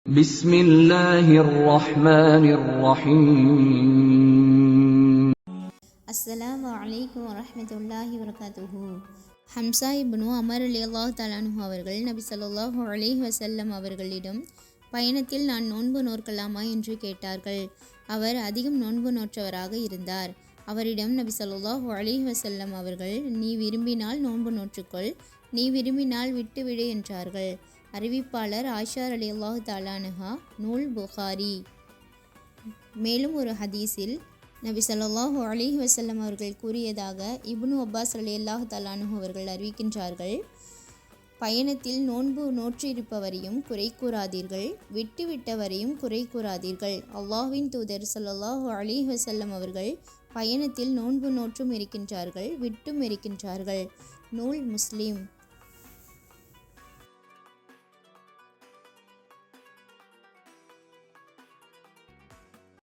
بسم الله الرحمن الرحيم. அஸ்ஸலாமு அலைக்கும் வரஹ்மத்துல்லாஹி வபரகாத்துஹு. ஹம்சா இப்னு அமர் ரலியல்லாஹு தஆலா அன்ஹு அவர்கள் நபி ஸல்லல்லாஹு அலைஹி வஸல்லம் அவர்களிடம் பயணத்தில் நான் நோன்பு நோற்கலாமா என்று கேட்டார்கள். அவர் அதிகம் நோன்பு நோற்றவராக இருந்தார். அவரிடம் நபி ஸல்லல்லாஹு அலைஹி வஸல்லம் அவர்கள், நீ விரும்பினால் நோன்பு நோற்றுக்கொள், நீ விரும்பினால் விட்டுவிடு என்றார்கள். அறிவிப்பாளர் ஆயிஷா ரலியல்லாஹு தஆலா அன்ஹா, நூல் புகாரி. மேலும் ஒரு ஹதீஸில் நபி ஸல்லல்லாஹு அலைஹி வஸல்லம் அவர்கள் கூறியதாக இப்னு அப்பாஸ் ரலியல்லாஹு தஆலா அன்ஹு அவர்கள் அறிவிக்கின்றார்கள், பயணத்தில் நோன்பு நோற்றிருப்பவரையும் குறை கூறாதீர்கள், விட்டுவிட்டவரையும் குறை கூறாதீர்கள். அல்லாஹ்வின் தூதர் ஸல்லல்லாஹு அலைஹி வஸல்லம் அவர்கள் பயணத்தில் நோன்பு நோற்றும் இருக்கின்றார்கள், விட்டும் இருக்கின்றார்கள். நூல் முஸ்லிம்.